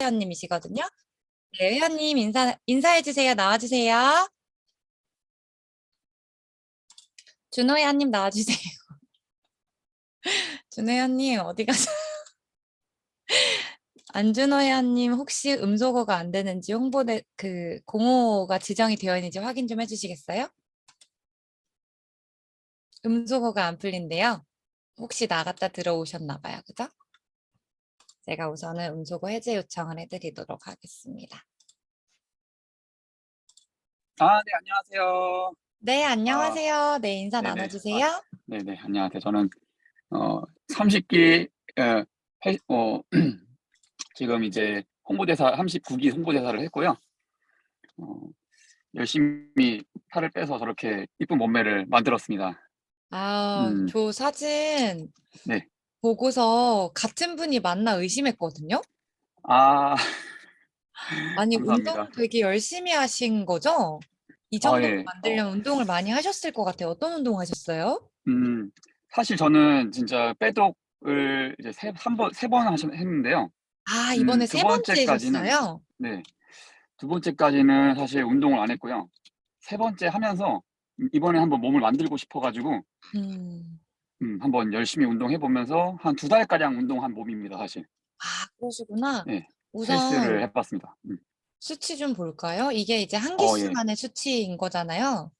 회원님이시거든요. 네, 회원님 인사해 주세요. 나와 주세요. 준호 회원님 나와 주세요. 준호 회원님 어디 가세요? 안준호 회원님 혹시 음소거가 안 되는지 홍보대 공호가 지정이 되어 있는지 확인 좀 해주시겠어요? 음소거가 안 풀린대요. 혹시 나갔다 들어오셨나 봐요. 그죠? 제가 우선은 음소거 해제 요청을 해드리도록 하겠습니다. 네, 안녕하세요. 네, 안녕하세요. 네, 인사 네네. 나눠주세요. 네네, 안녕하세요. 저는 30기 지금 이제 39기 홍보대사를 했고요. 어, 열심히 살을 빼서 저렇게 이쁜 몸매를 만들었습니다. 저 사진 네. 보고서 같은 분이 맞나 의심했거든요. 아, 아니, 운동 감사합니다. 되게 열심히 하신 거죠? 이 정도로 예. 만들려면 운동을 많이 하셨을 것 같아요. 어떤 운동 하셨어요? 사실 저는 진짜 빼독을 이제 세 번 했는데요. 아, 이번에 두 세 번째 번째까지는, 하셨어요? 네. 두 번째까지는 사실 운동을 안 했고요. 세 번째 하면서 이번에 한번 몸을 만들고 싶어가지고 음, 한번 열심히 운동해 보면서 한 2달가량 운동한 몸입니다, 사실. 그러시구나. 예. 헬스를 우선 해봤습니다. 수치 좀 볼까요? 이게 이제 한 예. 기수만의 수치인 거잖아요.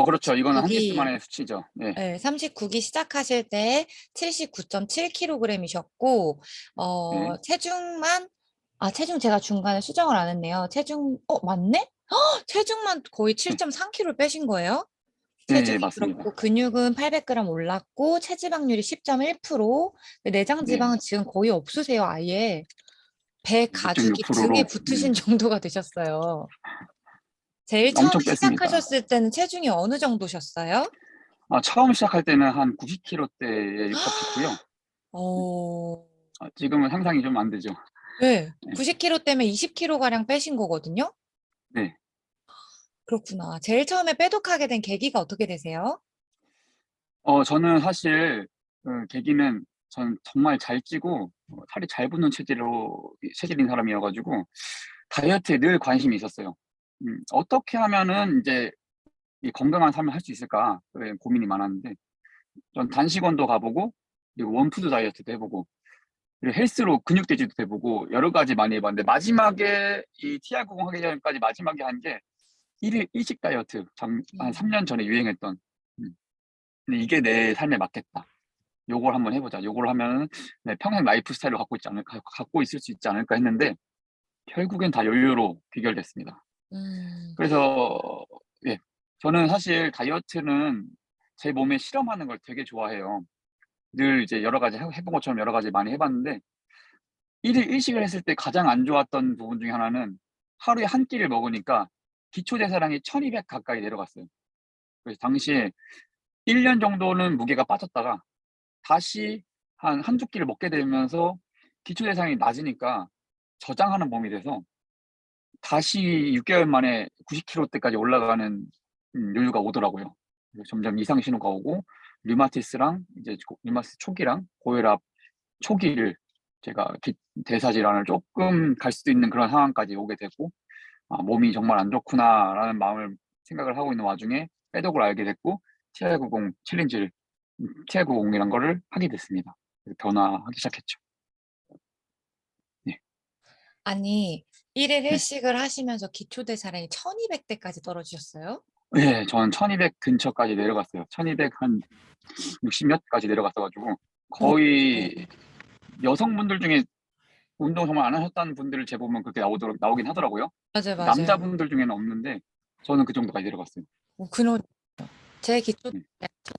그렇죠. 이거는 한 9기, 개수만의 수치죠. 네. 네, 39기 시작하실 때 79.7kg이셨고, 네. 체중 제가 중간에 수정을 안 했네요. 맞네? 체중만 거의 네. 7.3kg 빼신 거예요? 예, 체중이 맞습니다. 그렇고 근육은 800g 올랐고 체지방률이 10.1%, 내장 네. 지방은 지금 거의 없으세요, 아예. 배 가죽이 등에 6.6%로 붙으신 정도가 되셨어요. 제일 처음에 엄청 뺐습니다. 시작하셨을 때는 체중이 어느 정도셨어요? 처음 시작할 때는 한 90kg대에 육박했고요. 어, 지금은 상상이 좀 안 되죠. 네. 네. 90kg 때문에 20kg가량 빼신 거거든요? 네. 그렇구나. 제일 처음에 빼독하게 된 계기가 어떻게 되세요? 저는 사실 계기는 저는 정말 잘 찌고 살이 잘 붙는 체질인 사람이어가지고 다이어트에 늘 관심이 있었어요. 어떻게 하면은 이제 이 건강한 삶을 할 수 있을까 그에 고민이 많았는데 전 단식원도 가보고 그리고 원푸드 다이어트도 해보고 그리고 헬스로 근육 대지도 해보고 여러 가지 많이 해봤는데 마지막에 이 TR90 하기 전까지 마지막에 한 게 1일 일식 다이어트 한 음. 3년 전에 유행했던 음, 근데 이게 내 삶에 맞겠다. 요걸 한번 해보자. 요걸 하면은 내 평생 라이프 스타일로 갖고 있을 수 있지 않을까 했는데 결국엔 다 요요로 귀결됐습니다. 음. 그래서 예, 저는 사실 다이어트는 제 몸에 실험하는 걸 되게 좋아해요. 늘 이제 여러 가지 해본 것처럼 여러 가지 많이 해봤는데 일일 일식을 했을 때 가장 안 좋았던 부분 중에 하나는 하루에 한 끼를 먹으니까 기초대사량이 1200 가까이 내려갔어요. 그래서 당시에 1년 정도는 무게가 빠졌다가 다시 한두 끼를 먹게 되면서 기초대사량이 낮으니까 저장하는 몸이 돼서 다시 6개월 만에 90kg대까지 올라가는 요요가 오더라고요. 그래서 점점 이상 신호가 오고 류마티스랑 이제 류마티스 초기랑 고혈압 초기를 제가 대사 질환을 조금 갈 수도 있는 그런 상황까지 오게 되고 몸이 정말 안 좋구나라는 마음을 생각을 하고 있는 와중에 빼독을 알게 됐고 TR90 챌린지를 TR90이란 거를 하게 됐습니다. 그래서 변화하기 시작했죠. 네. 아니, 1일 네. 일식을 하시면서 기초대사량이 1200대까지 떨어지셨어요? 네, 저는 1200 근처까지 내려갔어요. 1200 한 60몇까지 내려갔어가지고 어, 거의 여성분들 중에 운동 정말 안 하셨다는 분들을 재보면 그렇게 나오긴 하더라고요. 맞아요, 맞아요. 남자분들 중에는 없는데 저는 그 정도까지 내려갔어요. 그런 제 기초 네.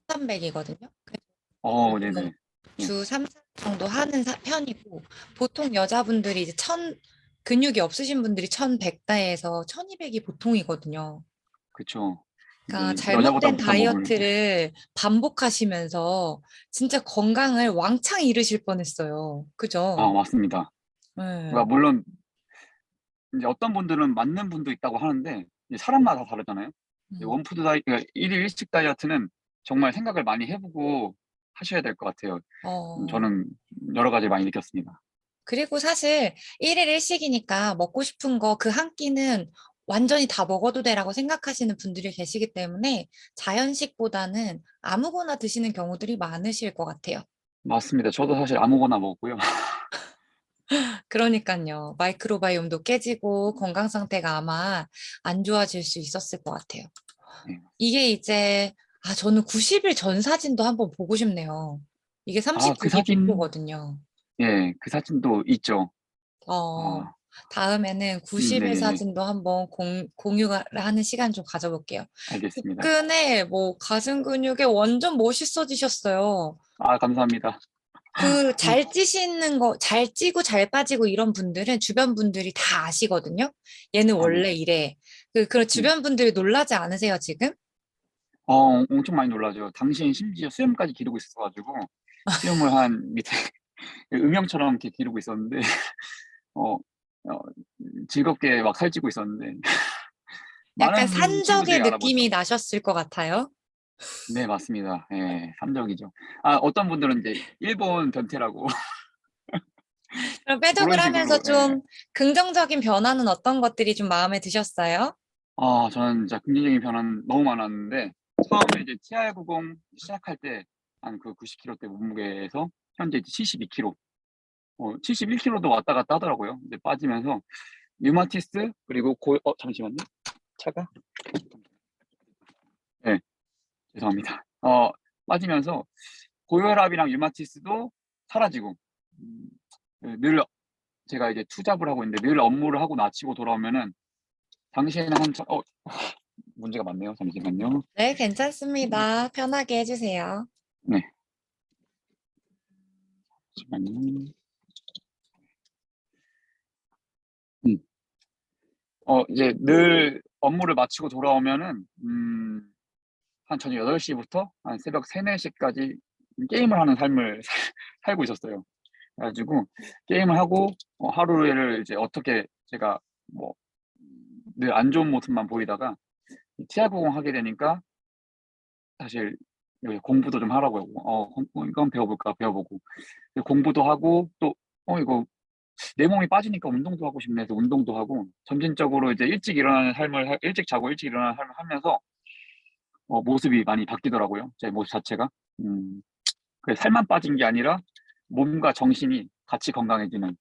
1300이거든요. 네네. 네. 주 3, 4 정도 하는 편이고 보통 여자분들이 이제 근육이 없으신 분들이 1100대에서 1200이 보통이거든요. 그쵸. 그러니까 이제 여자보다 잘못된 못한 몸을. 다이어트를 반복하시면서 진짜 건강을 왕창 잃으실 뻔했어요. 그죠? 맞습니다. 네. 그러니까 물론 이제 어떤 분들은 맞는 분도 있다고 하는데 이제 사람마다 다르잖아요. 음. 원푸드 그러니까 일일 일식 다이어트는 정말 생각을 많이 해보고 하셔야 될 것 같아요. 어, 저는 여러 가지 많이 느꼈습니다. 그리고 사실 1일 1식이니까 먹고 싶은 거 그 한 끼는 완전히 다 먹어도 되라고 생각하시는 분들이 계시기 때문에 자연식보다는 아무거나 드시는 경우들이 많으실 것 같아요. 맞습니다. 저도 사실 아무거나 먹고요. 그러니깐요. 마이크로바이옴도 깨지고 건강 상태가 아마 안 좋아질 수 있었을 것 같아요. 네. 이게 이제 저는 90일 전 사진도 한번 보고 싶네요. 이게 그 39기 사진, 목표거든요. 예, 그 사진도 있죠. 어, 아, 다음에는 90일 네네네. 사진도 한번 공유를 하는 시간 좀 가져볼게요. 알겠습니다. 복근에 뭐 가슴 근육에 완전 멋있어지셨어요. 감사합니다. 그 잘 찌시는 거, 잘 찌고 잘 빠지고 이런 분들은 주변 분들이 다 아시거든요. 얘는 네. 원래 이래. 그런 네. 주변 분들이 놀라지 않으세요, 지금? 엄청 많이 놀라죠. 당시엔 심지어 수염까지 기르고 있었어가지고, 수염을 한 밑에 음영처럼 이렇게 기르고 있었는데, 어, 어, 즐겁게 막 살찌고 있었는데, 약간 많은 친구들이 산적의 알아보죠. 느낌이 나셨을 것 같아요. 네, 맞습니다. 예, 삼적이죠. 어떤 분들은 이제 일본 변태라고 그럼 빼독을 그런 하면서 식으로, 예. 좀 긍정적인 변화는 어떤 것들이 좀 마음에 드셨어요? 저는 진짜 긍정적인 변화는 너무 많았는데, 처음에 이제 TR90 시작할 때, 한 그 90kg 대 몸무게에서 현재 이제 72kg, 71kg도 왔다 갔다 하더라고요. 이제 빠지면서, 류마티스, 그리고 잠시만요. 차가? 네, 죄송합니다. 빠지면서, 고혈압이랑 류마티스도 사라지고, 음, 늘 제가 이제 투잡을 하고 있는데, 늘 업무를 하고 마치고 돌아오면은, 당시에는 문제가 많네요. 잠시만요. 네, 괜찮습니다. 편하게 해주세요. 네, 잠시만요. 음. 이제 늘 업무를 마치고 돌아오면은, 한 저녁 8시부터 한 새벽 3, 4시까지 게임을 하는 삶을 살고 있었어요. 그래가지고, 게임을 하고, 하루를 이제 어떻게 제가 뭐, 늘 안 좋은 모습만 보이다가, TR90 하게 되니까, 사실, 여기 공부도 좀 하라고 하고, 이건 배워볼까, 배워보고, 공부도 하고, 또, 이거 내 몸이 빠지니까 운동도 하고 싶네 해서 운동도 하고 점진적으로 이제 일찍 자고 일찍 일어나는 삶을 하면서 모습이 많이 바뀌더라고요. 제 모습 자체가. 살만 빠진 게 아니라 몸과 정신이 같이 건강해지는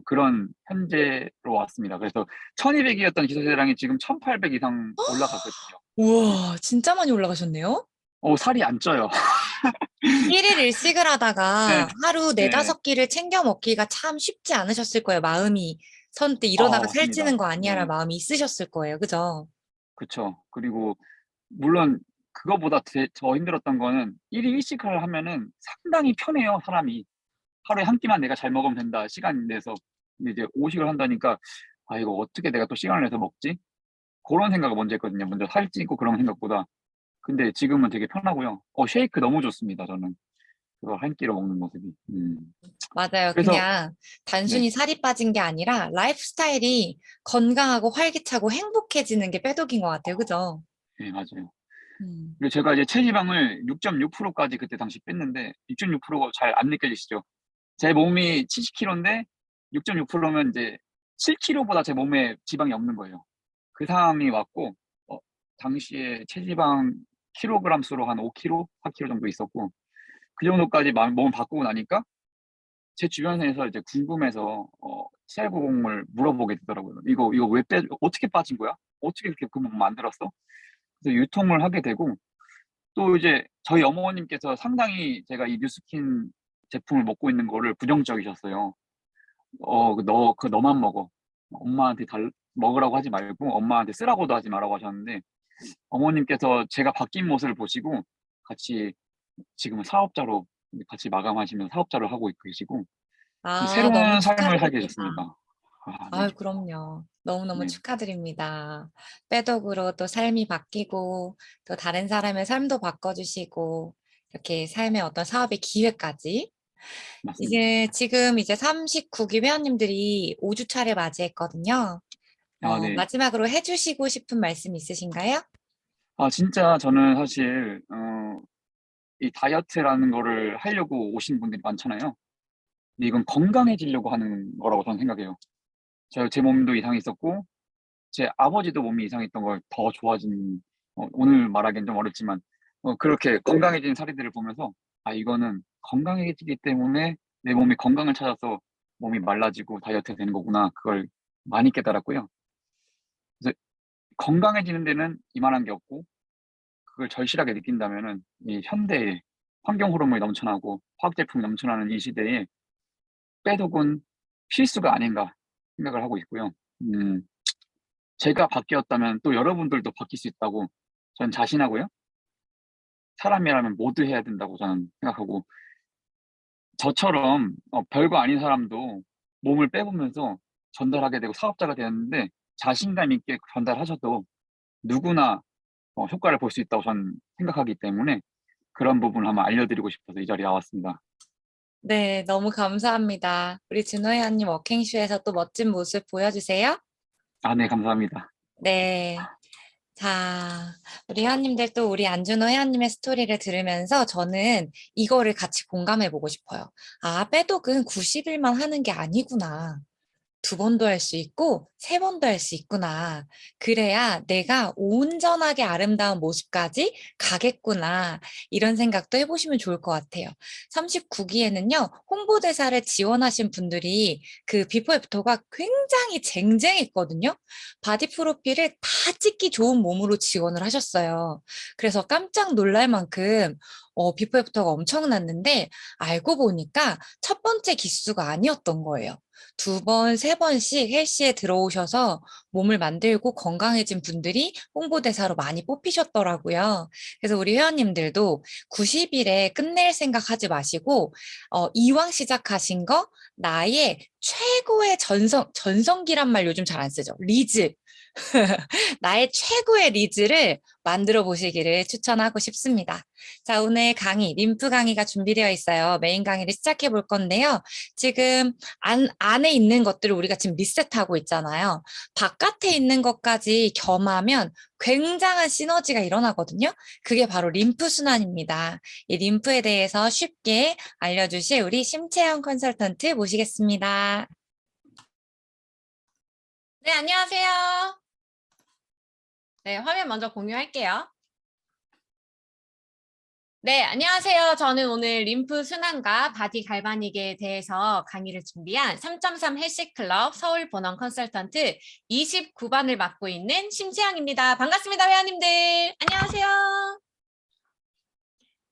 그런 현재로 왔습니다. 그래서 1200이었던 기초대사량이 지금 1800 이상 올라갔거든요. 우와, 진짜 많이 올라가셨네요. 살이 안 쪄요. 1일 일식을 네, 하다가 하루 네. 4-5끼를 챙겨 먹기가 참 쉽지 않으셨을 거예요. 마음이 선뜻 일어나가 살찌는 맞습니다. 거 아니야라는 네, 마음이 있으셨을 거예요. 그죠? 그쵸. 그리고 물론 그거보다 더 힘들었던 거는 1일 1식을 하면은 상당히 편해요, 사람이. 하루에 한 끼만 내가 잘 먹으면 된다, 시간 내서. 근데 이제 5식을 한다니까, 이거 어떻게 내가 또 시간을 내서 먹지? 그런 생각을 먼저 했거든요. 먼저 살찌고 그런 생각보다. 근데 지금은 되게 편하고요. 쉐이크 너무 좋습니다, 저는. 그거 한 끼로 먹는 모습이. 맞아요. 그래서, 그냥 네, 단순히 살이 빠진 게 아니라 라이프 스타일이 건강하고 활기차고 행복해지는 게 빼독인 것 같아요. 그죠? 네, 맞아요. 음. 그리고 제가 이제 체지방을 6.6%까지 그때 당시 뺐는데, 6.6%가 잘 안 느껴지시죠? 제 몸이 70kg인데 6.6%면 이제 7kg보다 제 몸에 지방이 없는 거예요. 그 상황이 왔고, 당시에 체지방 킬로그램 수로 한 5kg, 4kg 정도 있었고, 그 정도까지 몸을 바꾸고 나니까 제 주변에서 이제 궁금해서 CR90을 물어보게 되더라고요. 이거 어떻게 빠진 거야? 어떻게 그렇게 그 몸 만들었어? 그래서 유통을 하게 되고, 또 이제 저희 어머님께서 상당히 제가 이 뉴스킨 제품을 먹고 있는 거를 부정적이셨어요. 너만 먹어. 엄마한테 먹으라고 하지 말고 엄마한테 쓰라고도 하지 말라고 하셨는데 어머님께서 제가 바뀐 모습을 보시고 같이 지금은 사업자로 같이 마감하시면서 사업자를 하고 계시고 너무 새로운 삶을 살게 축하드립니다. 됐습니다. 네. 그럼요. 너무너무 네. 축하드립니다. 빼독으로 또 삶이 바뀌고, 또 다른 사람의 삶도 바꿔주시고, 이렇게 삶의 어떤 사업의 기회까지. 맞습니다. 이게 지금 이제 39기 회원님들이 5주 차를 맞이했거든요. 네. 마지막으로 해주시고 싶은 말씀 있으신가요? 진짜 저는 사실 이 다이어트라는 거를 하려고 오신 분들이 많잖아요. 근데 이건 건강해지려고 하는 거라고 저는 생각해요. 제 몸도 이상이 있었고 제 아버지도 몸이 이상했던 걸 더 좋아진, 오늘 말하기는 좀 어렵지만 그렇게 건강해진 사례들을 보면서 '아 이거는 건강해지기 때문에 내 몸이 건강을 찾아서 몸이 말라지고 다이어트가 되는 거구나.' 그걸 많이 깨달았고요. 그래서 건강해지는 데는 이만한 게 없고 그걸 절실하게 느낀다면은 이 현대의 환경 호르몬이 넘쳐나고 화학 제품이 넘쳐나는 이 시대에 '빼독은 필수가 아닌가.' 생각을 하고 있고요. 음 제가 바뀌었다면 또 여러분들도 바뀔 수 있다고 저는 자신하고요. 사람이라면 모두 해야 된다고 저는 생각하고 저처럼 별거 아닌 사람도 몸을 빼보면서 전달하게 되고 사업자가 되었는데 자신감 있게 전달하셔도 누구나 효과를 볼 수 있다고 저는 생각하기 때문에 그런 부분을 한번 알려드리고 싶어서 이 자리에 나왔습니다. 네, 너무 감사합니다. 우리 준호 회원님 워킹쇼에서 또 멋진 모습 보여주세요. 아 네 감사합니다. 네. 자, 우리 회원님들 또 우리 안준호 회원님의 스토리를 들으면서 저는 이거를 같이 공감해 보고 싶어요. 아, 빼독은 90일만 하는 게 아니구나. 2번도 할 수 있고 3번도 할 수 있구나. 그래야 내가 온전하게 아름다운 모습까지 가겠구나. 이런 생각도 해보시면 좋을 것 같아요. 39기에는요, 홍보대사를 지원하신 분들이 그 비포 애프터가 굉장히 쟁쟁했거든요. 바디 프로필을 다 찍기 좋은 몸으로 지원을 하셨어요. 그래서 깜짝 놀랄 만큼 비포 애프터가 엄청났는데 알고 보니까 첫 번째 기수가 아니었던 거예요. 2번, 3번씩 헬스에 들어오셔서 몸을 만들고 건강해진 분들이 홍보대사로 많이 뽑히셨더라고요. 그래서 우리 회원님들도 90일에 끝낼 생각하지 마시고 이왕 시작하신 거 나의 최고의 전성기란 말 요즘 잘 안 쓰죠. 리즈. 나의 최고의 리즈를 만들어 보시기를 추천하고 싶습니다. 자, 오늘 강의, 림프 강의가 준비되어 있어요. 메인 강의를 시작해 볼 건데요. 지금 안에 있는 것들을 우리가 지금 리셋하고 있잖아요. 바깥에 있는 것까지 겸하면 굉장한 시너지가 일어나거든요. 그게 바로 림프 순환입니다. 이 림프에 대해서 쉽게 알려주실 우리 심채영 컨설턴트 모시겠습니다. 네, 안녕하세요. 네, 화면 먼저 공유할게요. 네, 안녕하세요. 저는 오늘 림프 순환과 바디 갈바닉에 대해서 강의를 준비한 3.3 헬스클럽 서울 본원 컨설턴트 29반을 맡고 있는 심채영입니다. 반갑습니다, 회원님들. 안녕하세요.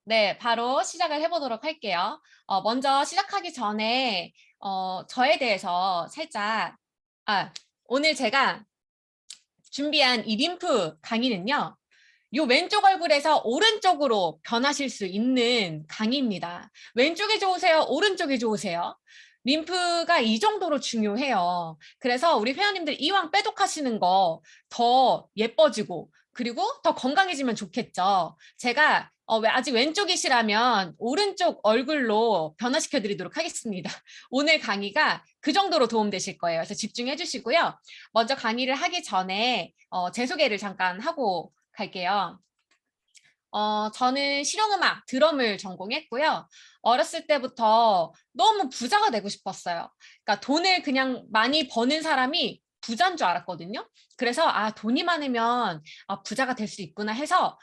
네, 바로 시작을 해보도록 할게요. 먼저 시작하기 전에 저에 대해서 살짝, 오늘 제가 준비한 이 림프 강의는요. 요 왼쪽 얼굴에서 오른쪽으로 변하실 수 있는 강의입니다. 왼쪽이 좋으세요? 오른쪽이 좋으세요? 림프가 이 정도로 중요해요. 그래서 우리 회원님들 이왕 빼독하시는 거 더 예뻐지고 그리고 더 건강해지면 좋겠죠. 제가 아직 왼쪽이시라면 오른쪽 얼굴로 변화시켜 드리도록 하겠습니다. 오늘 강의가 그 정도로 도움되실 거예요. 그래서 집중해 주시고요. 먼저 강의를 하기 전에 제 소개를 잠깐 하고 갈게요. 저는 실용음악, 드럼을 전공했고요. 어렸을 때부터 너무 부자가 되고 싶었어요. 그러니까 돈을 그냥 많이 버는 사람이 부자인 줄 알았거든요. 그래서 돈이 많으면 부자가 될 수 있구나 해서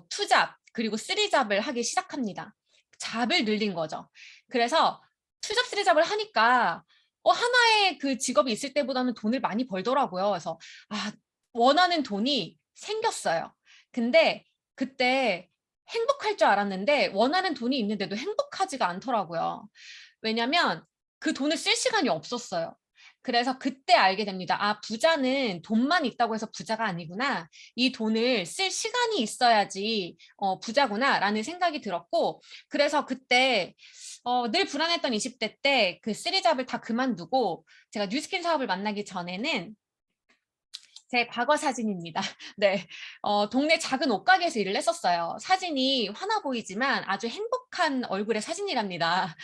투잡 그리고 쓰리잡을 하기 시작합니다. 잡을 늘린 거죠. 그래서 투잡, 쓰리잡을 하니까 하나의 그 직업이 있을 때보다는 돈을 많이 벌더라고요. 그래서 원하는 돈이 생겼어요. 근데 그때 행복할 줄 알았는데 원하는 돈이 있는데도 행복하지가 않더라고요. 왜냐면 그 돈을 쓸 시간이 없었어요. 그래서 그때 알게 됩니다. 부자는 돈만 있다고 해서 부자가 아니구나. 이 돈을 쓸 시간이 있어야지 부자구나라는 생각이 들었고 그래서 그때 늘 불안했던 20대 때 그 쓰리잡을 다 그만두고 제가 뉴스킨 사업을 만나기 전에는 제 과거 사진입니다. 네, 동네 작은 옷가게에서 일을 했었어요. 사진이 화나 보이지만 아주 행복한 얼굴의 사진이랍니다.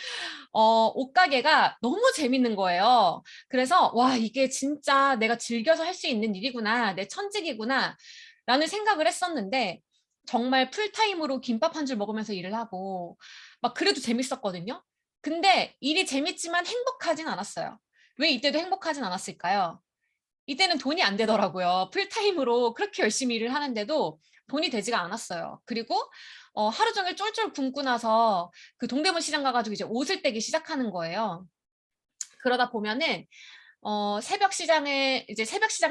옷가게가 너무 재밌는 거예요. 그래서 와 이게 진짜 내가 즐겨서 할 수 있는 일이구나. 내 천직이구나. 라는 생각을 했었는데 정말 풀타임으로 김밥 한 줄 먹으면서 일을 하고 막 그래도 재밌었거든요. 근데 일이 재밌지만 행복하진 않았어요. 왜 이때도 행복하진 않았을까요? 이때는 돈이 안 되더라고요. 풀타임으로 그렇게 열심히 일을 하는데도 돈이 되지가 않았어요. 그리고 하루 종일 쫄쫄 굶고 나서 그 동대문 시장 가가지고 이제 옷을 떼기 시작하는 거예요. 그러다 보면은 새벽 시장을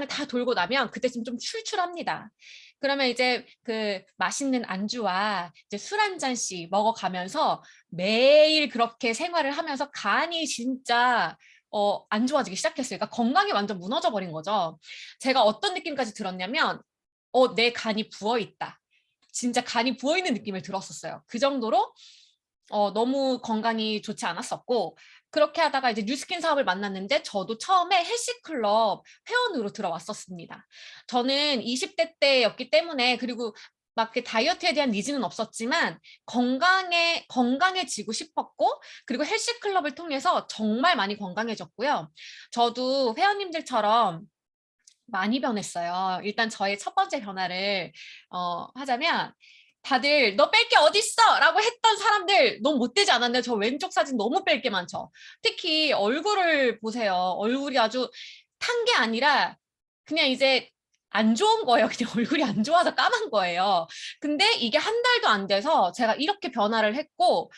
다 돌고 나면 그때쯤 좀 출출합니다. 그러면 이제 그 맛있는 안주와 이제 술 한 잔씩 먹어가면서 매일 그렇게 생활을 하면서 간이 진짜 안 좋아지기 시작했어요. 그러니까 건강이 완전 무너져 버린 거죠. 제가 어떤 느낌까지 들었냐면 내 간이 부어 있다. 진짜 간이 부어 있는 느낌을 들었었어요. 그 정도로 너무 건강이 좋지 않았었고, 그렇게 하다가 이제 뉴스킨 사업을 만났는데 저도 처음에 헬스클럽 회원으로 들어왔었습니다. 저는 20대 때였기 때문에, 그리고 막 이렇게 다이어트에 대한 니즈는 없었지만 건강해지고 싶었고, 그리고 헬스클럽을 통해서 정말 많이 건강해졌고요. 저도 회원님들처럼 많이 변했어요. 일단 저의 첫 번째 변화를 하자면, 다들 너 뺄 게 어딨어? 라고 했던 사람들 너무 못되지 않았나요? 저 왼쪽 사진 너무 뺄 게 많죠. 특히 얼굴을 보세요. 얼굴이 아주 탄 게 아니라 그냥 이제 안 좋은 거예요. 그냥 얼굴이 안 좋아서 까만 거예요. 근데 이게 한 달도 안 돼서 제가 이렇게 변화를 했고,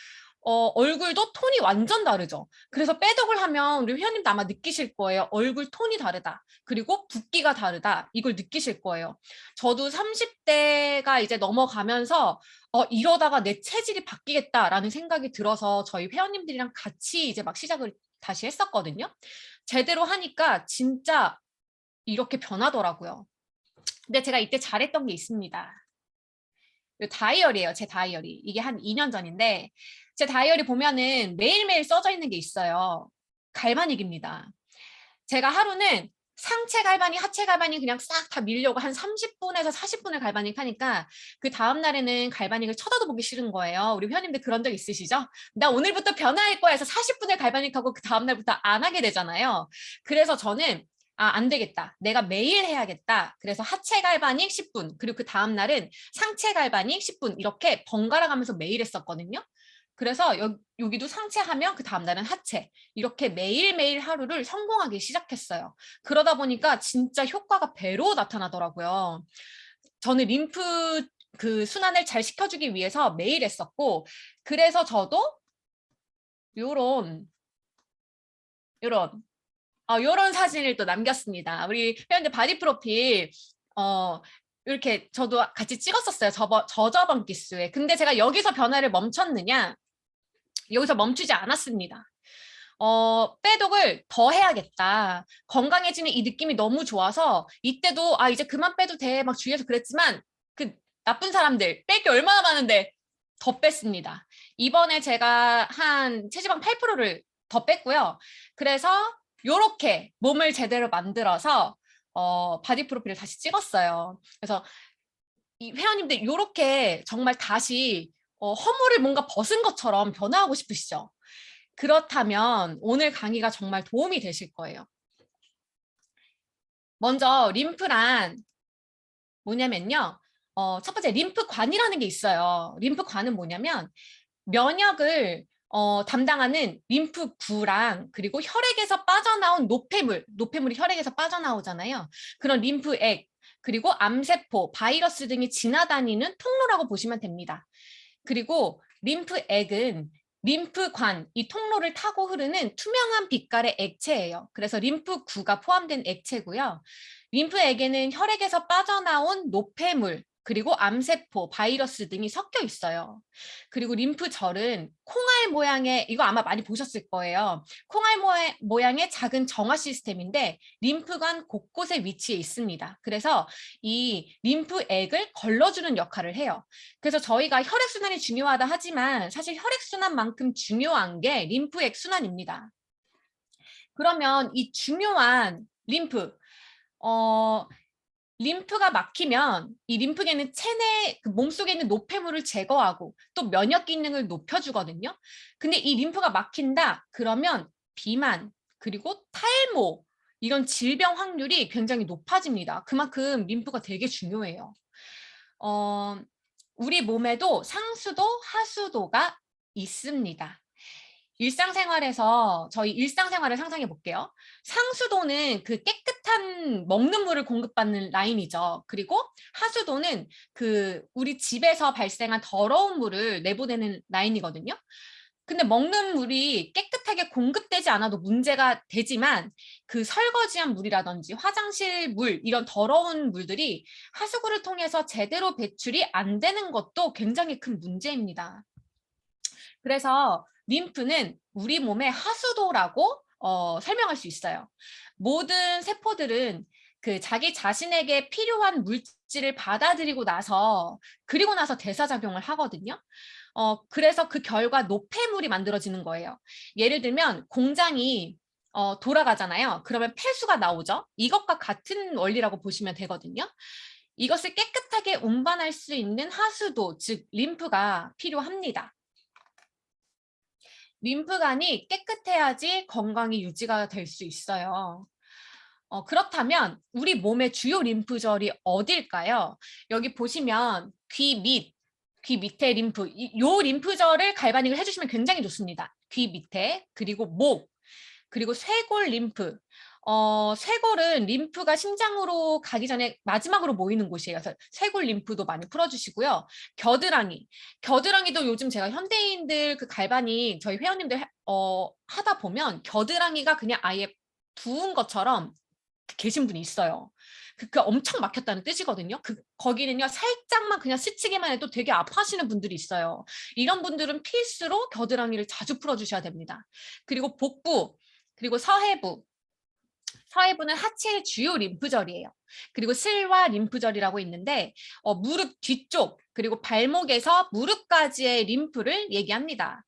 얼굴도 톤이 완전 다르죠. 그래서 빼독을 하면 우리 회원님도 아마 느끼실 거예요. 얼굴 톤이 다르다. 그리고 붓기가 다르다. 이걸 느끼실 거예요. 저도 30대가 이제 넘어가면서 이러다가 내 체질이 바뀌겠다라는 생각이 들어서 저희 회원님들이랑 같이 이제 막 시작을 다시 했었거든요. 제대로 하니까 진짜 이렇게 변하더라고요. 근데 제가 이때 잘했던 게 있습니다. 이 다이어리예요. 제 다이어리. 이게 한 2년 전인데 제 다이어리 보면은 매일매일 써져 있는 게 있어요. 갈바닉입니다. 제가 하루는 상체 갈바닉, 하체 갈바닉 그냥 싹 다 밀려고 한 30분에서 40분을 갈바닉 하니까 그 다음 날에는 갈바닉을 쳐다도 보기 싫은 거예요. 우리 회원님들 그런 적 있으시죠? 나 오늘부터 변화할 거야 해서 40분을 갈바닉하고 그 다음 날부터 안 하게 되잖아요. 그래서 저는 안 되겠다. 내가 매일 해야겠다. 그래서 하체 갈바닉 10분, 그리고 그 다음 날은 상체 갈바닉 10분 이렇게 번갈아 가면서 매일 했었거든요. 그래서 여기도 상체 하면 그 다음 날은 하체. 이렇게 매일매일 하루를 성공하기 시작했어요. 그러다 보니까 진짜 효과가 배로 나타나더라고요. 저는 림프 그 순환을 잘 시켜주기 위해서 매일 했었고, 그래서 저도 요런 사진을 또 남겼습니다. 우리 회원들 바디 프로필 이렇게 저도 같이 찍었었어요. 저저번 기수에. 근데 제가 여기서 변화를 멈췄느냐? 여기서 멈추지 않았습니다. 빼독을 더 해야겠다. 건강해지는 이 느낌이 너무 좋아서 이때도 이제 그만 빼도 돼. 막 주위에서 그랬지만 그 나쁜 사람들 뺄 게 얼마나 많은데 더 뺐습니다. 이번에 제가 한 체지방 8%를 더 뺐고요. 그래서 요렇게 몸을 제대로 만들어서 바디 프로필을 다시 찍었어요. 그래서 이 회원님들 요렇게 정말 다시 허물을 뭔가 벗은 것처럼 변화하고 싶으시죠? 그렇다면 오늘 강의가 정말 도움이 되실 거예요. 먼저 림프란 뭐냐면요. 첫 번째 림프관이라는 게 있어요. 림프관은 뭐냐면 면역을 담당하는 림프구랑 그리고 혈액에서 빠져나온 노폐물이 혈액에서 빠져나오잖아요. 그런 림프액, 그리고 암세포, 바이러스 등이 지나다니는 통로라고 보시면 됩니다. 그리고 림프액은 림프관, 이 통로를 타고 흐르는 투명한 빛깔의 액체예요. 그래서 림프구가 포함된 액체고요. 림프액에는 혈액에서 빠져나온 노폐물, 그리고 암세포, 바이러스 등이 섞여 있어요. 그리고 림프절은 콩알 모양의, 이거 아마 많이 보셨을 거예요. 콩알 모양의 작은 정화 시스템인데 림프관 곳곳에 위치해 있습니다. 그래서 이 림프액을 걸러주는 역할을 해요. 그래서 저희가 혈액순환이 중요하다 하지만 사실 혈액순환만큼 중요한 게 림프액 순환입니다. 그러면 이 중요한 림프가 막히면 이 림프계는 체내 몸속에 있는 노폐물을 제거하고 또 면역 기능을 높여주거든요. 근데 이 림프가 막힌다 그러면 비만 그리고 탈모 이런 질병 확률이 굉장히 높아집니다. 그만큼 림프가 되게 중요해요. 우리 몸에도 상수도 하수도가 있습니다. 일상생활에서 저희 일상생활을 상상해 볼게요. 상수도는 그 깨끗한 먹는 물을 공급받는 라인이죠. 그리고 하수도는 그 우리 집에서 발생한 더러운 물을 내보내는 라인이거든요. 근데 먹는 물이 깨끗하게 공급되지 않아도 문제가 되지만 그 설거지한 물이라든지 화장실 물 이런 더러운 물들이 하수구를 통해서 제대로 배출이 안 되는 것도 굉장히 큰 문제입니다. 그래서 림프는 우리 몸의 하수도라고 설명할 수 있어요. 모든 세포들은 그 자기 자신에게 필요한 물질을 받아들이고 나서 그리고 나서 대사작용을 하거든요. 그래서 그 결과 노폐물이 만들어지는 거예요. 예를 들면 공장이 돌아가잖아요. 그러면 폐수가 나오죠. 이것과 같은 원리라고 보시면 되거든요. 이것을 깨끗하게 운반할 수 있는 하수도, 즉 림프가 필요합니다. 림프관이 깨끗해야지 건강이 유지가 될 수 있어요. 그렇다면 우리 몸의 주요 림프절이 어딜까요? 여기 보시면 귀 밑에 림프, 요 림프절을 갈바닉을 해주시면 굉장히 좋습니다. 귀 밑에, 그리고 목, 그리고 쇄골 림프. 쇄골은 림프가 심장으로 가기 전에 마지막으로 모이는 곳이에요. 그래서 쇄골 림프도 많이 풀어주시고요. 겨드랑이도 요즘 제가 현대인들 그 갈바닉 저희 회원님들 하다 보면 겨드랑이가 그냥 아예 부은 것처럼 계신 분이 있어요. 그 엄청 막혔다는 뜻이거든요. 거기는요 살짝만 그냥 스치기만 해도 되게 아파하시는 분들이 있어요. 이런 분들은 필수로 겨드랑이를 자주 풀어주셔야 됩니다. 그리고 복부, 그리고 서해부. 서해부는 하체의 주요 림프절이에요. 그리고 슬와 림프절이라고 있는데 무릎 뒤쪽 그리고 발목에서 무릎까지의 림프를 얘기합니다.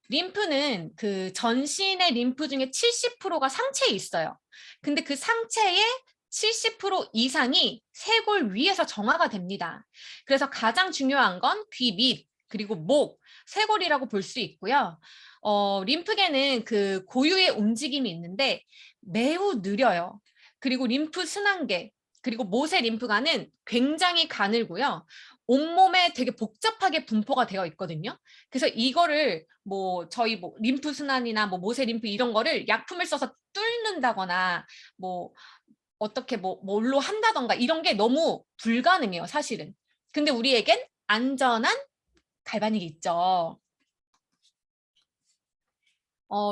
림프는 그 전신의 림프 중에 70%가 상체에 있어요. 근데 그 상체의 70% 이상이 쇄골 위에서 정화가 됩니다. 그래서 가장 중요한 건 귀 밑, 그리고 목, 쇄골이라고 볼 수 있고요. 림프계는 그 고유의 움직임이 있는데 매우 느려요. 그리고 림프 순환계, 그리고 모세 림프관은 굉장히 가늘고요. 온몸에 되게 복잡하게 분포가 되어 있거든요. 그래서 이거를 뭐 저희 뭐 림프 순환이나 뭐 모세 림프 이런 거를 약품을 써서 뚫는다거나 뭐 어떻게 뭘로 한다던가 이런 게 너무 불가능해요, 사실은. 근데 우리에겐 안전한 갈바닉이 있죠.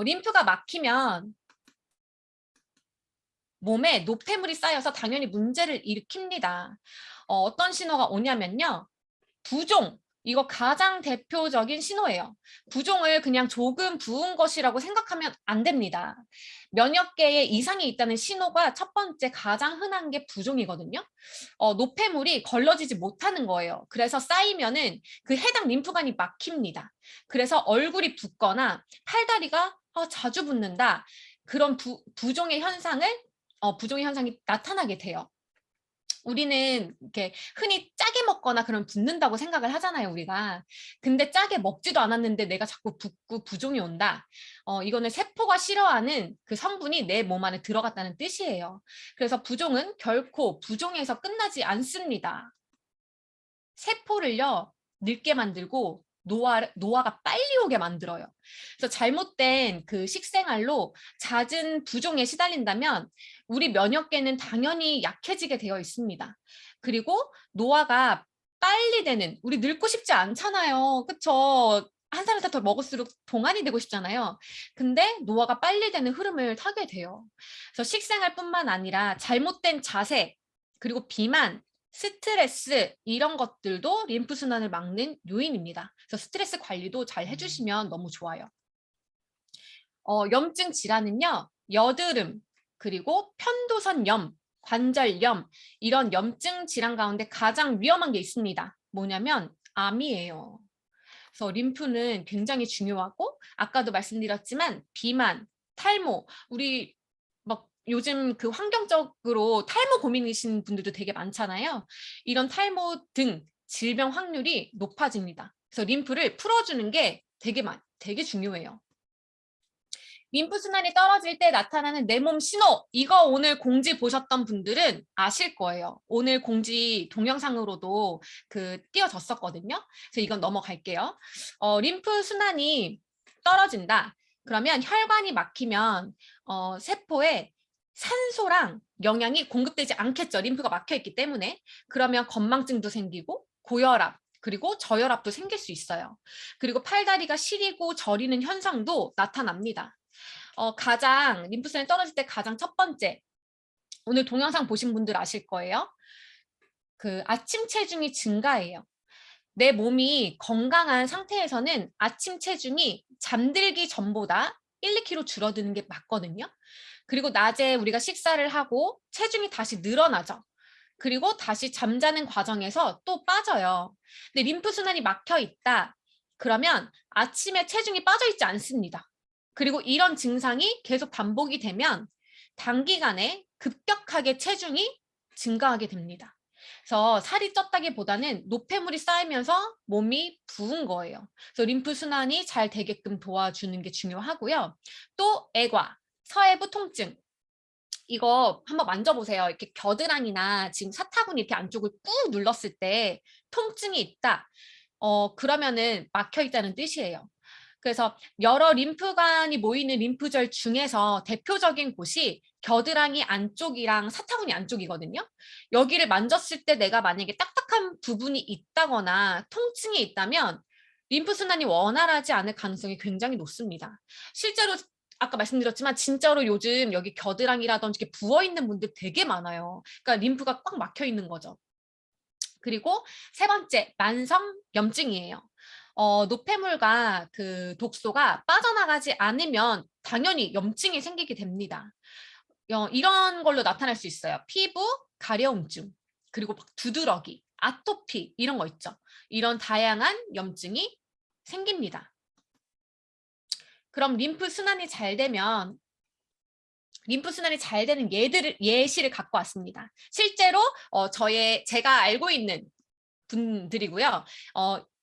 림프가 막히면 몸에 노폐물이 쌓여서 당연히 문제를 일으킵니다. 어떤 신호가 오냐면요. 부종, 이거 가장 대표적인 신호예요. 부종을 그냥 조금 부은 것이라고 생각하면 안 됩니다. 면역계에 이상이 있다는 신호가 첫 번째 가장 흔한 게 부종이거든요. 노폐물이 걸러지지 못하는 거예요. 그래서 쌓이면은 그 해당 림프관이 막힙니다. 그래서 얼굴이 붓거나 팔다리가 자주 붓는다. 그런 부종의 현상이 나타나게 돼요. 우리는 이렇게 흔히 짜게 먹거나 그러면 붓는다고 생각을 하잖아요, 우리가. 근데 짜게 먹지도 않았는데 내가 자꾸 붓고 부종이 온다. 이거는 세포가 싫어하는 그 성분이 내 몸 안에 들어갔다는 뜻이에요. 그래서 부종은 결코 부종에서 끝나지 않습니다. 세포를요, 늙게 만들고 노화가 빨리 오게 만들어요. 그래서 잘못된 그 식생활로 잦은 부종에 시달린다면 우리 면역계는 당연히 약해지게 되어 있습니다. 그리고 노화가 빨리 되는, 우리 늙고 싶지 않잖아요. 그쵸? 한 살을 더 먹을수록 동안이 되고 싶잖아요. 근데 노화가 빨리 되는 흐름을 타게 돼요. 그래서 식생활뿐만 아니라 잘못된 자세, 그리고 비만, 스트레스 이런 것들도 림프 순환을 막는 요인입니다. 그래서 스트레스 관리도 잘 해주시면 너무 좋아요. 염증 질환은요, 여드름, 그리고 편도선염, 관절염 이런 염증 질환 가운데 가장 위험한 게 있습니다. 뭐냐면 암이에요. 그래서 림프는 굉장히 중요하고 아까도 말씀드렸지만 비만, 탈모, 우리 막 요즘 그 환경적으로 탈모 고민이신 분들도 되게 많잖아요. 이런 탈모 등 질병 확률이 높아집니다. 그래서 림프를 풀어주는 게 되게 중요해요. 림프 순환이 떨어질 때 나타나는 내 몸 신호, 이거 오늘 공지 보셨던 분들은 아실 거예요. 오늘 공지 동영상으로도 띄워졌었거든요. 그래서 이건 넘어갈게요. 림프 순환이 떨어진다. 그러면 혈관이 막히면 세포에 산소랑 영양이 공급되지 않겠죠. 림프가 막혀 있기 때문에. 그러면 건망증도 생기고 고혈압, 그리고 저혈압도 생길 수 있어요. 그리고 팔다리가 시리고 저리는 현상도 나타납니다. 가장 림프순환이 떨어질 때 가장 첫 번째, 오늘 동영상 보신 분들 아실 거예요. 그 아침 체중이 증가해요. 내 몸이 건강한 상태에서는 아침 체중이 잠들기 전보다 1, 2kg 줄어드는 게 맞거든요. 그리고 낮에 우리가 식사를 하고 체중이 다시 늘어나죠. 그리고 다시 잠자는 과정에서 또 빠져요. 근데 림프순환이 막혀 있다. 그러면 아침에 체중이 빠져 있지 않습니다. 그리고 이런 증상이 계속 반복이 되면 단기간에 급격하게 체중이 증가하게 됩니다. 그래서 살이 쪘다기보다는 노폐물이 쌓이면서 몸이 부은 거예요. 그래서 림프순환이 잘 되게끔 도와주는 게 중요하고요. 또 애과, 서해부 통증. 이거 한번 만져보세요. 이렇게 겨드랑이나 지금 사타구니 이렇게 안쪽을 꾹 눌렀을 때 통증이 있다. 그러면은 막혀 있다는 뜻이에요. 그래서 여러 림프관이 모이는 림프절 중에서 대표적인 곳이 겨드랑이 안쪽이랑 사타구니 안쪽이거든요. 여기를 만졌을 때 내가 만약에 딱딱한 부분이 있다거나 통증이 있다면 림프순환이 원활하지 않을 가능성이 굉장히 높습니다. 실제로 아까 말씀드렸지만 진짜로 요즘 여기 겨드랑이라든지 이렇게 부어있는 분들 되게 많아요. 그러니까 림프가 꽉 막혀 있는 거죠. 그리고 세 번째, 만성 염증이에요. 노폐물과 그 독소가 빠져나가지 않으면 당연히 염증이 생기게 됩니다. 이런 걸로 나타날 수 있어요. 피부, 가려움증, 그리고 막 두드러기, 아토피 이런 거 있죠. 이런 다양한 염증이 생깁니다. 그럼 림프 순환이 잘 되면 예시를 갖고 왔습니다. 실제로 제가 알고 있는 분들이고요.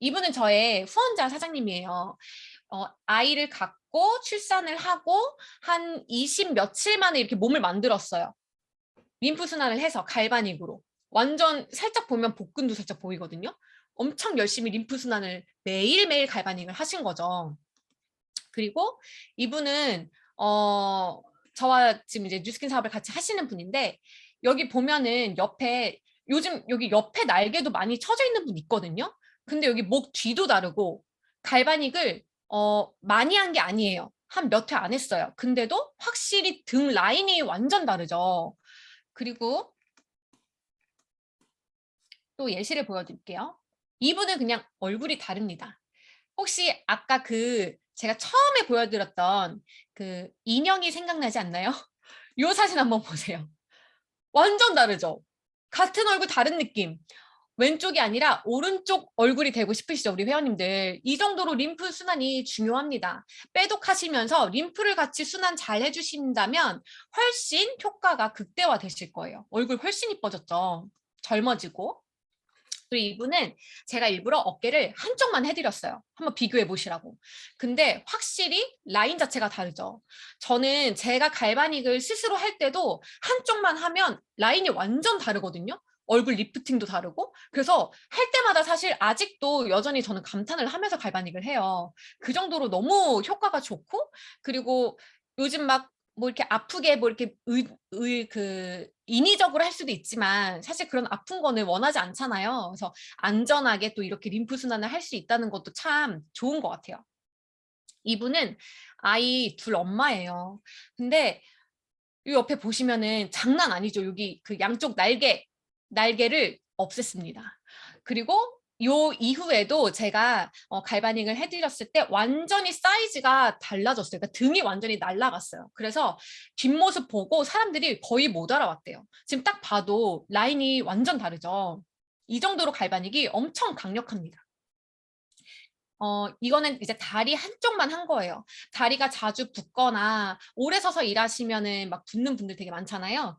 이분은 저의 후원자 사장님이에요. 아이를 갖고 출산을 하고 한 20 며칠 만에 이렇게 몸을 만들었어요. 림프 순환을 해서 갈바닉으로. 완전 살짝 보면 복근도 살짝 보이거든요. 엄청 열심히 림프 순환을 매일매일 갈바닉을 하신 거죠. 그리고 이분은 저와 지금 이제 뉴스킨 사업을 같이 하시는 분인데 여기 보면은 요즘 여기 옆에 날개도 많이 쳐져 있는 분 있거든요. 근데 여기 목 뒤도 다르고 갈바닉을 많이 한 게 아니에요. 한 몇 회 안 했어요. 근데도 확실히 등 라인이 완전 다르죠. 그리고 또 예시를 보여드릴게요. 이분은 그냥 얼굴이 다릅니다. 혹시 아까 제가 처음에 보여드렸던 그 인형이 생각나지 않나요? 이 사진 한번 보세요. 완전 다르죠? 같은 얼굴 다른 느낌. 왼쪽이 아니라 오른쪽 얼굴이 되고 싶으시죠, 우리 회원님들. 이 정도로 림프 순환이 중요합니다. 빼독하시면서 림프를 같이 순환 잘 해주신다면 훨씬 효과가 극대화되실 거예요. 얼굴 훨씬 이뻐졌죠? 젊어지고. 그리고 이분은 제가 일부러 어깨를 한쪽만 해드렸어요. 한번 비교해 보시라고. 근데 확실히 라인 자체가 다르죠. 저는 제가 갈바닉을 스스로 할 때도 한쪽만 하면 라인이 완전 다르거든요. 얼굴 리프팅도 다르고. 그래서 할 때마다 사실 아직도 여전히 저는 감탄을 하면서 갈바닉을 해요. 그 정도로 너무 효과가 좋고, 그리고 요즘 막 뭐 이렇게 아프게 뭐 이렇게 인위적으로 할 수도 있지만 사실 그런 아픈 거는 원하지 않잖아요. 그래서 안전하게 또 이렇게 림프 순환을 할 수 있다는 것도 참 좋은 것 같아요. 이분은 아이 둘 엄마예요. 근데 이 옆에 보시면은 장난 아니죠. 여기 그 양쪽 날개를 없앴습니다. 그리고 요 이후에도 제가 갈바닉을 해드렸을 때 완전히 사이즈가 달라졌어요. 그러니까 등이 완전히 날아갔어요. 그래서 뒷모습 보고 사람들이 거의 못 알아왔대요. 지금 딱 봐도 라인이 완전 다르죠. 이 정도로 갈바닉이 엄청 강력합니다. 이거는 이제 다리 한쪽만 한 거예요. 다리가 자주 붓거나 오래 서서 일하시면은 막 붓는 분들 되게 많잖아요.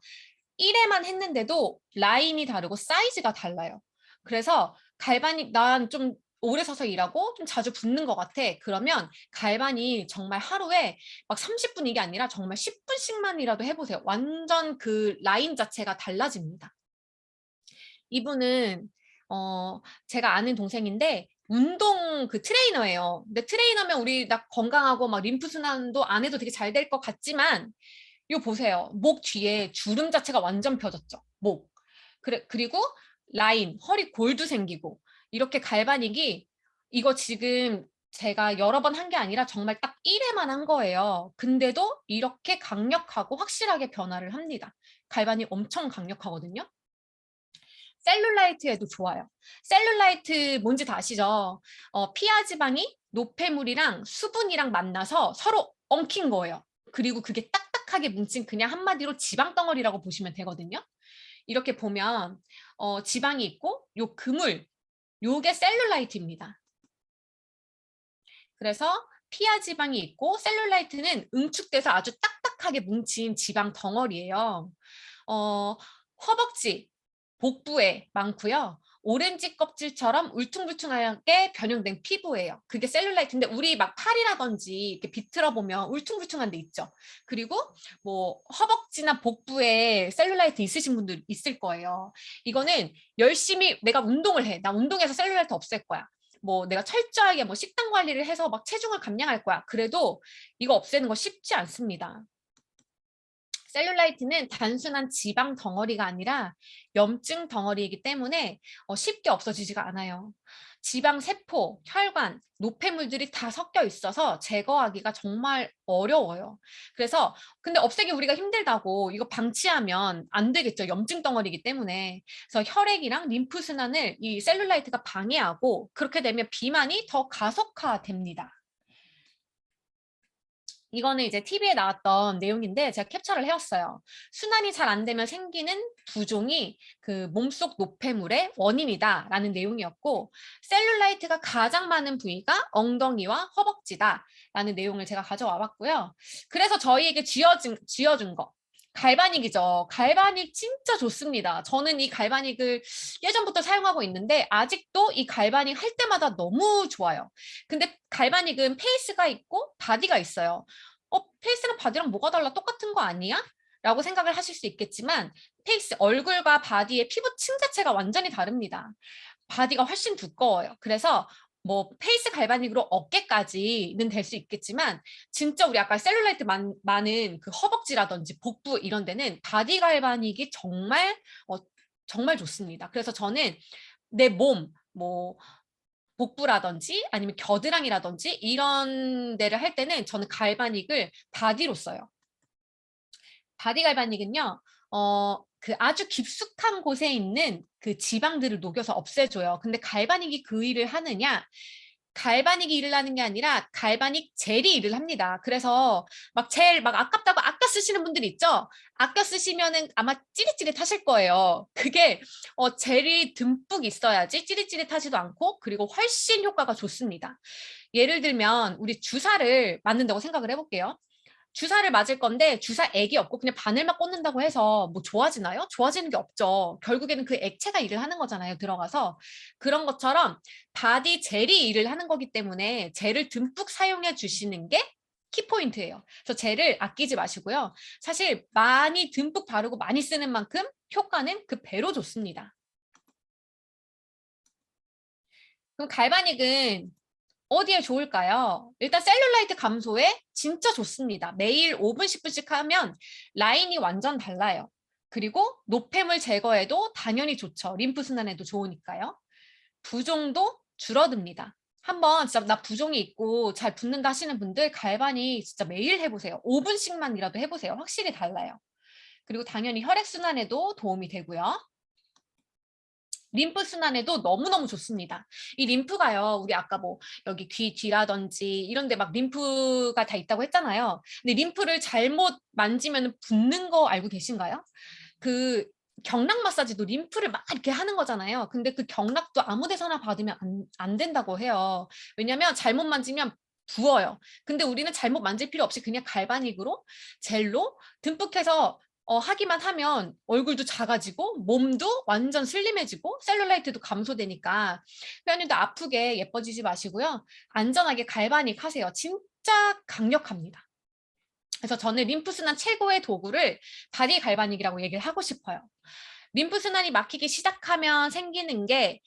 1회만 했는데도 라인이 다르고 사이즈가 달라요. 그래서 갈바닉 난 좀 오래 서서 일하고 좀 자주 붓는 것 같아. 그러면 갈바닉 정말 하루에 막 30분 이게 아니라 정말 10분씩만이라도 해보세요. 완전 그 라인 자체가 달라집니다. 이분은 제가 아는 동생인데 운동 그 트레이너예요. 근데 트레이너면 우리 나 건강하고 막 림프 순환도 안 해도 되게 잘 될 것 같지만 이거 보세요. 목 뒤에 주름 자체가 완전 펴졌죠. 목. 그리고 라인, 허리 골도 생기고 이렇게 갈바닉이 이거 지금 제가 여러 번 한 게 아니라 정말 딱 1회만 한 거예요. 근데도 이렇게 강력하고 확실하게 변화를 합니다. 갈바닉 엄청 강력하거든요. 셀룰라이트에도 좋아요. 셀룰라이트 뭔지 다 아시죠? 피하 지방이 노폐물이랑 수분이랑 만나서 서로 엉킨 거예요. 그리고 그게 딱딱하게 뭉친 그냥 한마디로 지방 덩어리라고 보시면 되거든요. 이렇게 보면 지방이 있고 요 그물, 요게 셀룰라이트입니다. 그래서 피하 지방이 있고 셀룰라이트는 응축돼서 아주 딱딱하게 뭉친 지방 덩어리예요. 허벅지, 복부에 많고요. 오렌지 껍질처럼 울퉁불퉁하게 변형된 피부예요. 그게 셀룰라이트인데 우리 막 팔이라든지 이렇게 비틀어 보면 울퉁불퉁한 데 있죠. 그리고 뭐 허벅지나 복부에 셀룰라이트 있으신 분들 있을 거예요. 이거는 열심히 내가 운동을 해. 나 운동해서 셀룰라이트 없앨 거야. 뭐 내가 철저하게 뭐 식단 관리를 해서 막 체중을 감량할 거야. 그래도 이거 없애는 거 쉽지 않습니다. 셀룰라이트는 단순한 지방 덩어리가 아니라 염증 덩어리이기 때문에 쉽게 없어지지가 않아요. 지방 세포, 혈관, 노폐물들이 다 섞여 있어서 제거하기가 정말 어려워요. 그래서 근데 없애기 우리가 힘들다고 이거 방치하면 안 되겠죠. 염증 덩어리이기 때문에. 그래서 혈액이랑 림프 순환을 이 셀룰라이트가 방해하고 그렇게 되면 비만이 더 가속화됩니다. 이거는 이제 TV에 나왔던 내용인데 제가 캡처를 해왔어요. 순환이 잘 안 되면 생기는 부종이 그 몸속 노폐물의 원인이다라는 내용이었고 셀룰라이트가 가장 많은 부위가 엉덩이와 허벅지다라는 내용을 제가 가져와 봤고요. 그래서 저희에게 쥐어준 거. 갈바닉이죠. 갈바닉 진짜 좋습니다. 저는 이 갈바닉을 예전부터 사용하고 있는데 아직도 이 갈바닉 할 때마다 너무 좋아요. 근데 갈바닉은 페이스가 있고 바디가 있어요. 페이스랑 바디랑 뭐가 달라? 똑같은 거 아니야? 라고 생각을 하실 수 있겠지만 페이스, 얼굴과 바디의 피부층 자체가 완전히 다릅니다. 바디가 훨씬 두꺼워요. 그래서 뭐 페이스 갈바닉으로 어깨까지는 될 수 있겠지만 진짜 우리 아까 셀룰라이트 많은 그 허벅지라든지 복부 이런 데는 바디 갈바닉이 정말 좋습니다. 그래서 저는 내 몸, 뭐 복부라든지 아니면 겨드랑이라든지 이런 데를 할 때는 저는 갈바닉을 바디로 써요. 바디 갈바닉은요, 그 아주 깊숙한 곳에 있는 그 지방들을 녹여서 없애줘요. 근데 갈바닉이 그 일을 하느냐? 갈바닉이 일을 하는 게 아니라 갈바닉 젤이 일을 합니다. 그래서 막 젤 막 아깝다고 아껴 쓰시는 분들 있죠? 아껴 쓰시면은 아마 찌릿찌릿하실 거예요. 그게 젤이 듬뿍 있어야지 찌릿찌릿하지도 않고 그리고 훨씬 효과가 좋습니다. 예를 들면 우리 주사를 맞는다고 생각을 해볼게요. 주사를 맞을 건데 주사액이 없고 그냥 바늘만 꽂는다고 해서 뭐 좋아지나요? 좋아지는 게 없죠. 결국에는 그 액체가 일을 하는 거잖아요. 들어가서. 그런 것처럼 바디 젤이 일을 하는 거기 때문에 젤을 듬뿍 사용해 주시는 게 키포인트예요. 그래서 젤을 아끼지 마시고요. 사실 많이 듬뿍 바르고 많이 쓰는 만큼 효과는 그 배로 좋습니다. 그럼 갈바닉은 어디에 좋을까요? 일단 셀룰라이트 감소에 진짜 좋습니다. 매일 5분, 10분씩 하면 라인이 완전 달라요. 그리고 노폐물 제거에도 당연히 좋죠. 림프 순환에도 좋으니까요. 부종도 줄어듭니다. 한번 진짜 나 부종이 있고 잘 붓는다 하시는 분들 갈바닉 진짜 매일 해보세요. 5분씩만이라도 해보세요. 확실히 달라요. 그리고 당연히 혈액순환에도 도움이 되고요. 림프 순환에도 너무너무 좋습니다. 이 림프가요, 우리 아까 뭐 여기 귀 뒤라든지 이런 데 막 림프가 다 있다고 했잖아요. 근데 림프를 잘못 만지면 붓는 거 알고 계신가요? 그 경락 마사지도 림프를 막 이렇게 하는 거잖아요. 근데 그 경락도 아무 데서나 받으면 안 된다고 해요. 왜냐면 잘못 만지면 부어요. 근데 우리는 잘못 만질 필요 없이 그냥 갈바닉으로 젤로 듬뿍 해서 하기만 하면 얼굴도 작아지고 몸도 완전 슬림해지고 셀룰라이트도 감소되니까 회원님도 아프게 예뻐지지 마시고요. 안전하게 갈바닉 하세요. 진짜 강력합니다. 그래서 저는 림프순환 최고의 도구를 바디 갈바닉이라고 얘기를 하고 싶어요. 림프 순환이 막히기 시작하면 생기는 게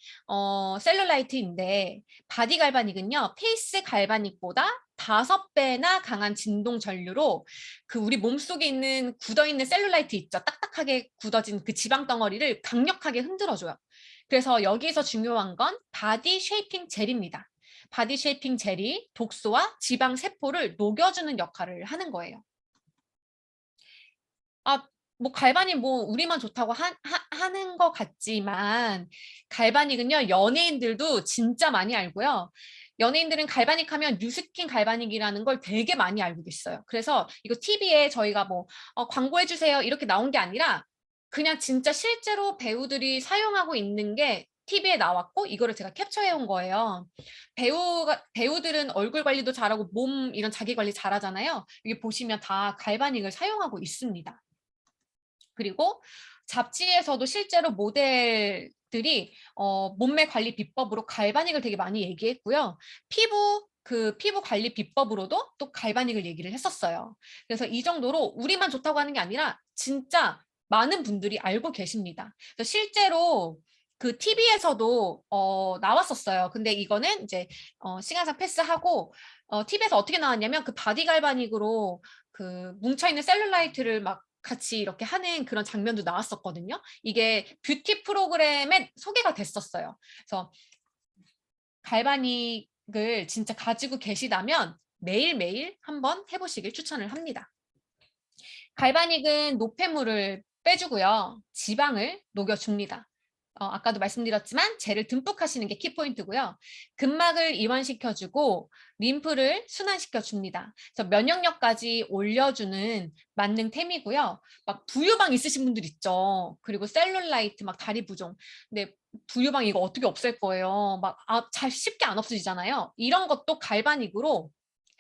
셀룰라이트인데 바디 갈바닉은요. 페이스 갈바닉보다 5배나 강한 진동 전류로 그 우리 몸속에 있는 굳어있는 셀룰라이트 있죠. 딱딱하게 굳어진 그 지방 덩어리를 강력하게 흔들어줘요. 그래서 여기서 중요한 건 바디 쉐이핑 젤입니다. 바디 쉐이핑 젤이 독소와 지방 세포를 녹여주는 역할을 하는 거예요. 뭐 갈바닉 뭐 우리만 좋다고 하는 것 같지만 갈바닉은요 연예인들도 진짜 많이 알고요. 연예인들은 갈바닉 하면 뉴스킨 갈바닉이라는 걸 되게 많이 알고 있어요. 그래서 이거 TV에 저희가 뭐 광고해 주세요 이렇게 나온 게 아니라 그냥 진짜 실제로 배우들이 사용하고 있는 게 TV에 나왔고 이거를 제가 캡처해 온 거예요. 배우들은 얼굴 관리도 잘하고 몸 이런 자기 관리 잘하잖아요. 여기 보시면 다 갈바닉을 사용하고 있습니다. 그리고 잡지에서도 실제로 모델들이 몸매 관리 비법으로 갈바닉을 되게 많이 얘기했고요. 피부 관리 비법으로도 또 갈바닉을 얘기를 했었어요. 그래서 이 정도로 우리만 좋다고 하는 게 아니라 진짜 많은 분들이 알고 계십니다. 그래서 실제로 그 TV에서도 나왔었어요. 근데 이거는 이제 시간상 패스하고 TV에서 어떻게 나왔냐면 그 바디 갈바닉으로 그 뭉쳐있는 셀룰라이트를 막 같이 이렇게 하는 그런 장면도 나왔었거든요. 이게 뷰티 프로그램에 소개가 됐었어요. 그래서 갈바닉을 진짜 가지고 계시다면 매일매일 한번 해보시길 추천을 합니다. 갈바닉은 노폐물을 빼주고요. 지방을 녹여줍니다. 아까도 말씀드렸지만 젤을 듬뿍 하시는 게 키포인트고요. 근막을 이완시켜주고 림프를 순환시켜줍니다. 그래서 면역력까지 올려주는 만능템이고요. 막 부유방 있으신 분들 있죠. 그리고 셀룰라이트, 막 다리 부종. 근데 부유방 이거 어떻게 없앨 거예요? 막 잘 쉽게 안 없어지잖아요. 이런 것도 갈바닉으로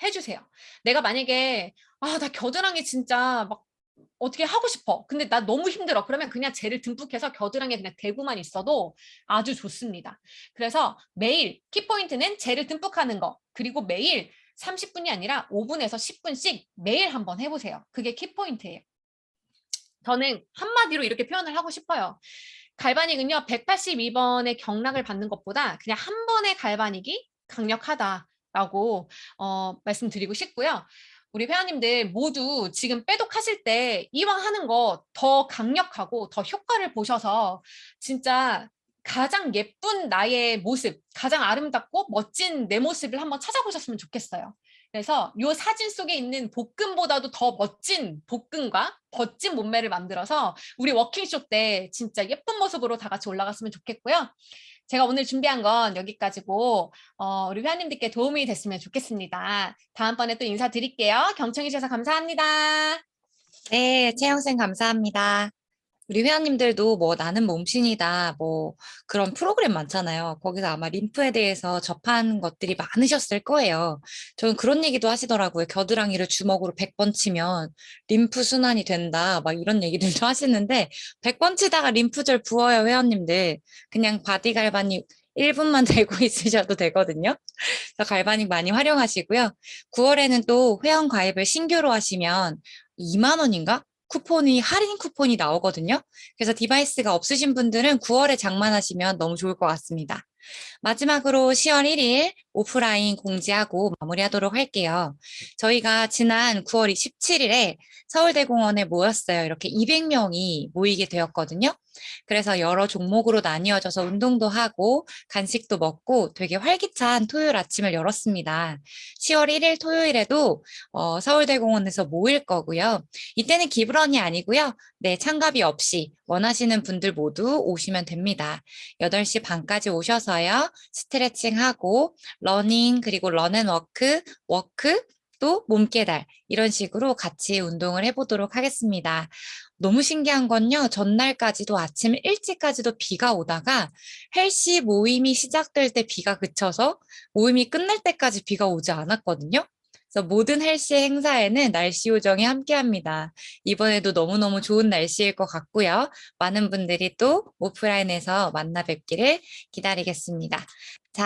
해주세요. 내가 만약에 나 겨드랑이 진짜 막 어떻게 하고 싶어. 근데 나 너무 힘들어. 그러면 그냥 젤을 듬뿍 해서 겨드랑이에 그냥 대고만 있어도 아주 좋습니다. 그래서 매일 키포인트는 젤을 듬뿍 하는 거. 그리고 매일 30분이 아니라 5분에서 10분씩 매일 한번 해보세요. 그게 키포인트예요. 저는 한마디로 이렇게 표현을 하고 싶어요. 갈바닉은요. 182번의 경락을 받는 것보다 그냥 한 번의 갈바닉이 강력하다라고 말씀드리고 싶고요. 우리 회원님들 모두 지금 빼독하실 때 이왕 하는 거 더 강력하고 더 효과를 보셔서 진짜 가장 예쁜 나의 모습, 가장 아름답고 멋진 내 모습을 한번 찾아보셨으면 좋겠어요. 그래서 이 사진 속에 있는 복근보다도 더 멋진 복근과 멋진 몸매를 만들어서 우리 워킹쇼 때 진짜 예쁜 모습으로 다 같이 올라갔으면 좋겠고요. 제가 오늘 준비한 건 여기까지고 우리 회원님들께 도움이 됐으면 좋겠습니다. 다음번에 또 인사드릴게요. 경청해 주셔서 감사합니다. 네, 채영쌤 감사합니다. 우리 회원님들도 뭐 나는 몸신이다 뭐 그런 프로그램 많잖아요. 거기서 아마 림프에 대해서 접한 것들이 많으셨을 거예요. 저는 그런 얘기도 하시더라고요. 겨드랑이를 주먹으로 100번 치면 림프 순환이 된다 막 이런 얘기들도 하시는데 100번 치다가 림프절 부어요, 회원님들. 그냥 바디 갈바닉 1분만 대고 있으셔도 되거든요. 그래서 갈바닉 많이 활용하시고요. 9월에는 또 회원 가입을 신규로 하시면 2만 원인가? 할인 쿠폰이 나오거든요. 그래서 디바이스가 없으신 분들은 9월에 장만하시면 너무 좋을 것 같습니다. 마지막으로 10월 1일 오프라인 공지하고 마무리하도록 할게요. 저희가 지난 9월 27일에 서울대공원에 모였어요. 이렇게 200명이 모이게 되었거든요. 그래서 여러 종목으로 나뉘어져서 운동도 하고 간식도 먹고 되게 활기찬 토요일 아침을 열었습니다. 10월 1일 토요일에도 서울대공원에서 모일 거고요. 이때는 기브런이 아니고요. 네, 참가비 없이 원하시는 분들 모두 오시면 됩니다. 8시 반까지 오셔서요. 스트레칭하고 러닝 그리고 런앤워크, 워크 또 몸깨달 이런 식으로 같이 운동을 해보도록 하겠습니다. 너무 신기한 건요. 전날까지도 아침 일찍까지도 비가 오다가 헬시 모임이 시작될 때 비가 그쳐서 모임이 끝날 때까지 비가 오지 않았거든요. 그래서 모든 헬시 행사에는 날씨 요정이 함께합니다. 이번에도 너무너무 좋은 날씨일 것 같고요. 많은 분들이 또 오프라인에서 만나 뵙기를 기다리겠습니다. 자,